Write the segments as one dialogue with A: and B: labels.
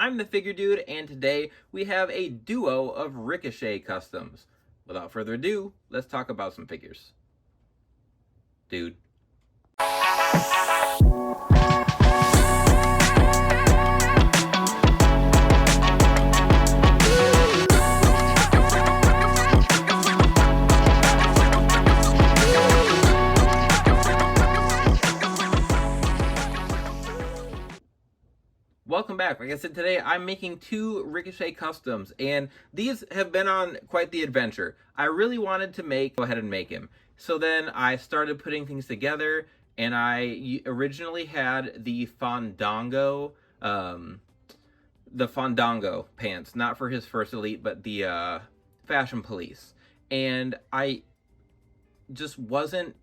A: I'm the Figure Dude, and today we have a duo of Ricochet customs. Without further ado, let's talk about some figures. Dude. Welcome back. Like I said, today I'm making two Ricochet customs, and these have been on quite the adventure. I really wanted to go ahead and make him. So then I started putting things together, and I originally had the Fandango pants, not for his first elite, but the Fashion Police. And I just wasn't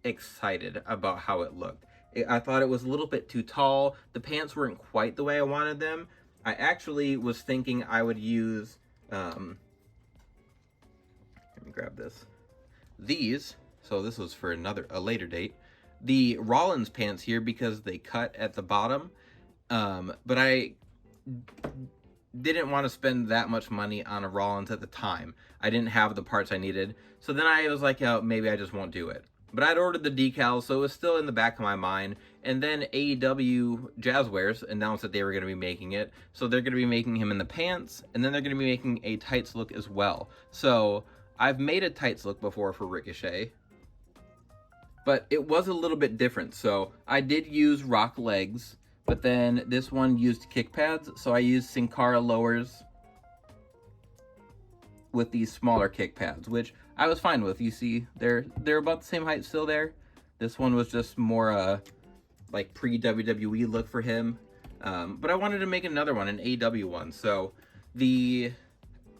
A: excited about how it looked. I thought it was a little bit too tall. The pants weren't quite the way I wanted them. I actually was thinking I would use, let me grab this. These, so this was for a later date, the Rollins pants here because they cut at the bottom. But I didn't want to spend that much money on a Rollins at the time. I didn't have the parts I needed. So then I was like, oh, maybe I just won't do it. But I'd ordered the decals, so it was still in the back of my mind. And then AEW Jazzwares announced that they were going to be making it. So they're going to be making him in the pants, and then they're going to be making a tights look as well. So I've made a tights look before for Ricochet, but it was a little bit different. So I did use rock legs, but then this one used kick pads. So I used Sin Cara lowers with these smaller kick pads, which I was fine with. You see, they're about the same height still there. This one was just more like pre-WWE look for him. But I wanted to make another one, an AEW one. So the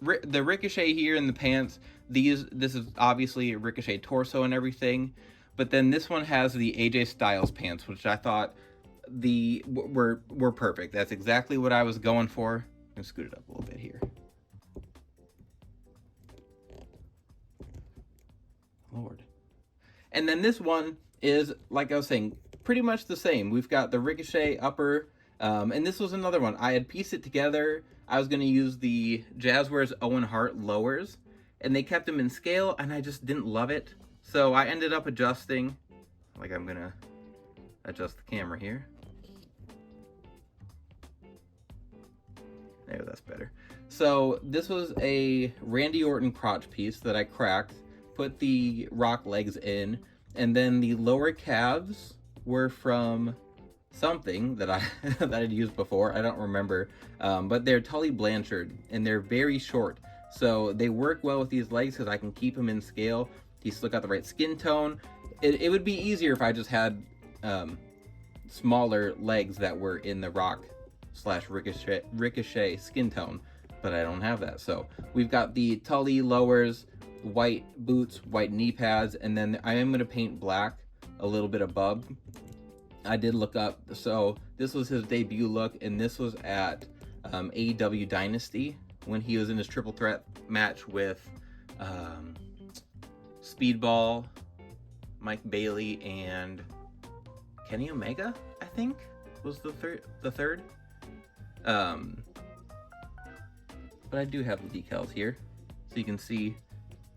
A: Ricochet here in the pants, this is obviously a Ricochet torso and everything. But then this one has the AJ Styles pants, which I thought were perfect. That's exactly what I was going for. I'm gonna scoot it up a little bit here. Lord. And then this one is, like I was saying, pretty much the same. We've got the Ricochet upper, and this was another one. I had pieced it together. I was going to use the Jazzwares Owen Hart lowers, and they kept them in scale, and I just didn't love it. So I ended up adjusting. Like, I'm going to adjust the camera here. There, that's better. So this was a Randy Orton crotch piece that I cracked, put the rock legs in, and then the lower calves were from something that I'd used before. I don't remember, but they're Tully Blanchard, and they're very short, so they work well with these legs because I can keep them in scale. He's still got the right skin tone. It would be easier if I just had smaller legs that were in the rock / Ricochet skin tone, but I don't have that. So we've got the Tully lowers, white boots, white knee pads, and then I am going to paint black a little bit above. I did look up, so this was his debut look, and this was at AEW Dynasty when he was in his triple threat match with Speedball, Mike Bailey, and Kenny Omega, I think was the third. But I do have the decals here, so you can see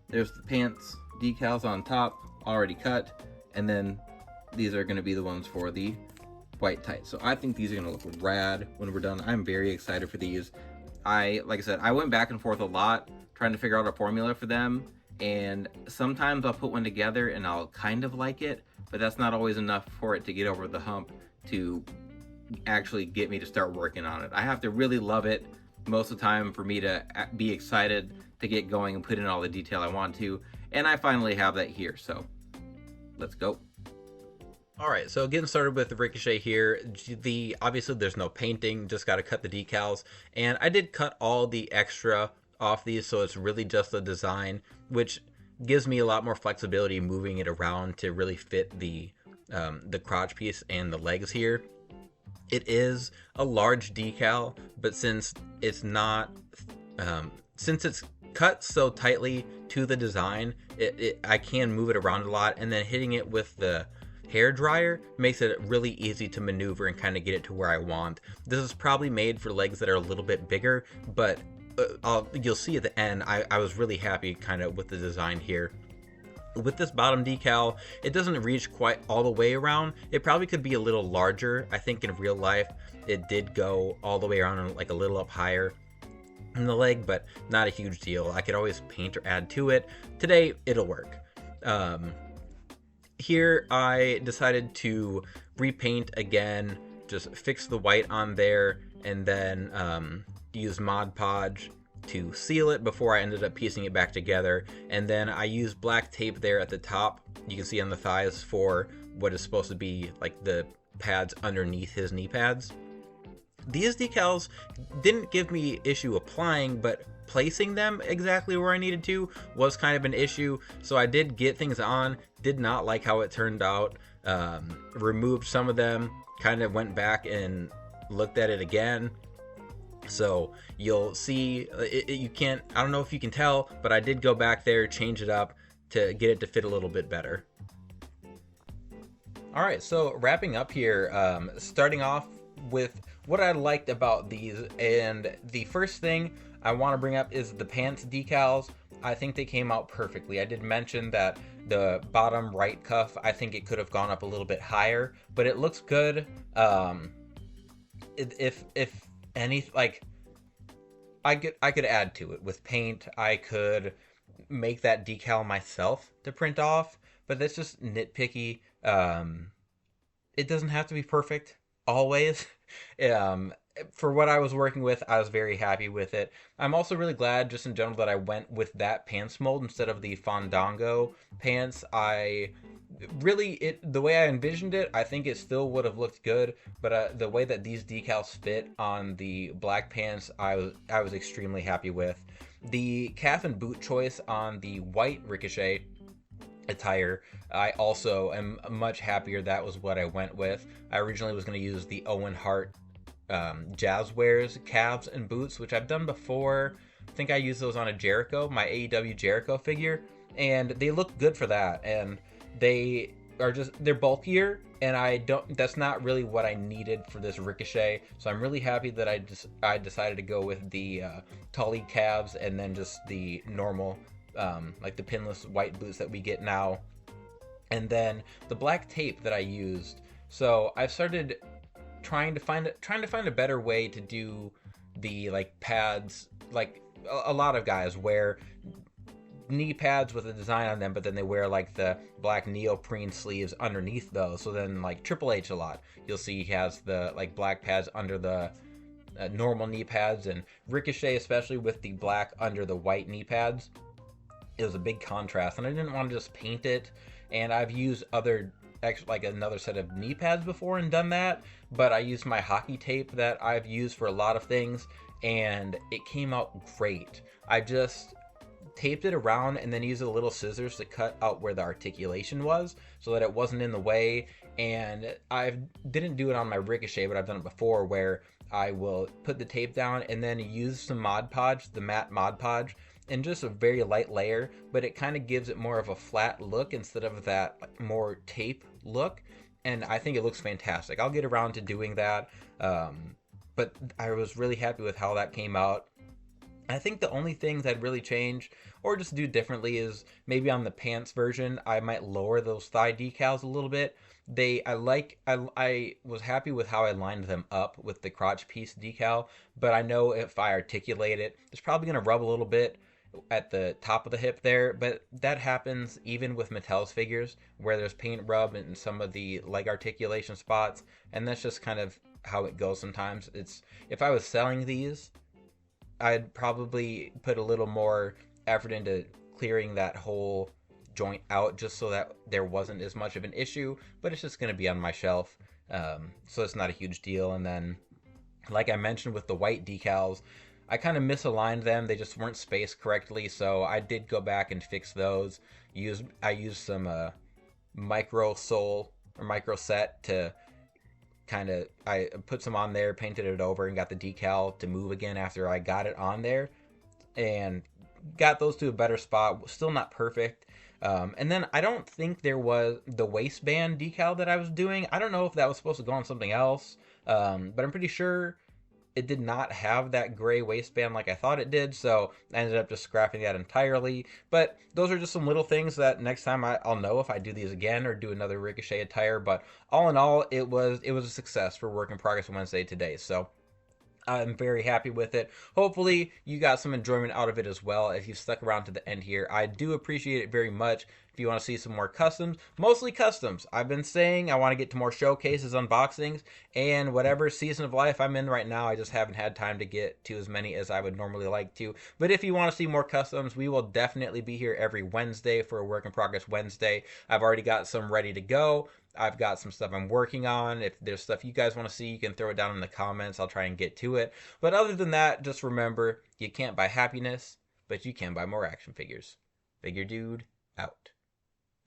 A: there's the pants decals on top, already cut, and then these are going to be the ones for the white tights. So I think these are going to look rad when we're done. I'm very excited for these. Like I said, I went back and forth a lot trying to figure out a formula for them, and sometimes I'll put one together and I'll kind of like it, but that's not always enough for it to get over the hump to actually get me to start working on it. I have to really love it most of the time for me to be excited to get going and put in all the detail I want to, and I finally have that here, so let's go. Alright, so getting started with the Ricochet here, obviously there's no painting, just got to cut the decals, and I did cut all the extra off these, so it's really just the design, which gives me a lot more flexibility moving it around to really fit the crotch piece and the legs here. It is a large decal, but since it's not, since it's cut so tightly to the design, I can move it around a lot, and then hitting it with the
B: hair dryer makes it really easy to maneuver and kind of get it to where I want. This is probably made for legs that are a little bit bigger, but you'll see at the end, I was really happy kind of with the design here. With this bottom decal, it doesn't reach quite all the way around. It probably could be a little larger. I think in real life, it did go all the way around and like a little up higher in the leg, but not a huge deal. I could always paint or add to it. Today, it'll work. Here, I decided to repaint again, just fix the white on there, and then use Mod Podge to seal it before I ended up piecing it back together. And then I used black tape there at the top, you can see on the thighs, for what is supposed to be like the pads underneath his knee pads. These decals didn't give me issue applying, but placing them exactly where I needed to was kind of an issue. So I did get things on, did not like how it turned out, removed some of them, kind of went back and looked at it again. So you'll see, you can't, I don't know if you can tell, but I did go back there, change it up to get it to fit a little bit better. All right, so wrapping up here, starting off with what I liked about these, and the first thing I want to bring up is the pants decals. I think they came out perfectly. I did mention that the bottom right cuff, I think it could have gone up a little bit higher, but it looks good. If any, like, I could add to it with paint. I could make that decal myself to print off, but that's just nitpicky. It doesn't have to be perfect always. For what I was working with, I was very happy with it. I'm also really glad, just in general, that I went with that pants mold instead of the Fandango pants. The way I envisioned it, I think it still would have looked good, but the way that these decals fit on the black pants, I was extremely happy with. The calf and boot choice on the white Ricochet attire, I also am much happier that was what I went with. I originally was going to use the Owen Hart Jazzwares calves and boots, which I've done before. I think I used those on a Jericho, my AEW Jericho figure, and they look good for that. And they're bulkier, and that's not really what I needed for this Ricochet. So I'm really happy that I decided to go with the Tully calves and then just the normal like the pinless white boots that we get now, and then the black tape that I used. So I've started trying to find a better way to do the like pads. Like a lot of guys wear knee pads with a design on them, but then they wear like the black neoprene sleeves underneath those. So then like Triple H a lot, you'll see he has the like black pads under the normal knee pads, and Ricochet especially with the black under the white knee pads. It was a big contrast, and I didn't want to just paint it. And I've used another set of knee pads before and done that, but I used my hockey tape that I've used for a lot of things, and it came out great. I just taped it around and then used a little scissors to cut out where the articulation was so that it wasn't in the way. And I didn't do it on my Ricochet, but I've done it before where I will put the tape down and then use some Mod Podge, the matte Mod Podge, and just a very light layer, but it kind of gives it more of a flat look instead of that more tape look, and I think it looks fantastic. I'll get around to doing that, but I was really happy with how that came out. I think the only things I'd really change or just do differently is maybe on the pants version, I might lower those thigh decals a little bit. I was happy with how I lined them up with the crotch piece decal, but I know if I articulate it, it's probably going to rub a little bit at the top of the hip there, but that happens even with Mattel's figures where there's paint rub in some of the leg articulation spots, and that's just kind of how it goes sometimes. If I was selling these, I'd probably put a little more effort into clearing that whole joint out just so that there wasn't as much of an issue, but it's just going to be on my shelf, so it's not a huge deal. And then, like I mentioned with the white decals, I kind of misaligned them. They just weren't spaced correctly, so I did go back and fix those. I used some micro sole or micro set to I put some on there, painted it over, and got the decal to move again after I got it on there, and got those to a better spot. Still not perfect. And then I don't think there was the waistband decal that I was doing. I don't know if that was supposed to go on something else, but I'm pretty sure it did not have that gray waistband like I thought it did, so I ended up just scrapping that entirely. But those are just some little things that next time I'll know if I do these again or do another Ricochet attire. But all in all, it was a success for Work in Progress Wednesday today. So I'm very happy with it. Hopefully, you got some enjoyment out of it as well if you stuck around to the end here. I do appreciate it very much. If you want to see some more customs, mostly customs. I've been saying I want to get to more showcases, unboxings, and whatever season of life I'm in right now, I just haven't had time to get to as many as I would normally like to. But if you want to see more customs, we will definitely be here every Wednesday for a Work in Progress Wednesday. I've already got some ready to go. I've got some stuff I'm working on. If there's stuff you guys want to see, you can throw it down in the comments. I'll try and get to it. But other than that, just remember, you can't buy happiness, but you can buy more action figures. Figure Dude, out.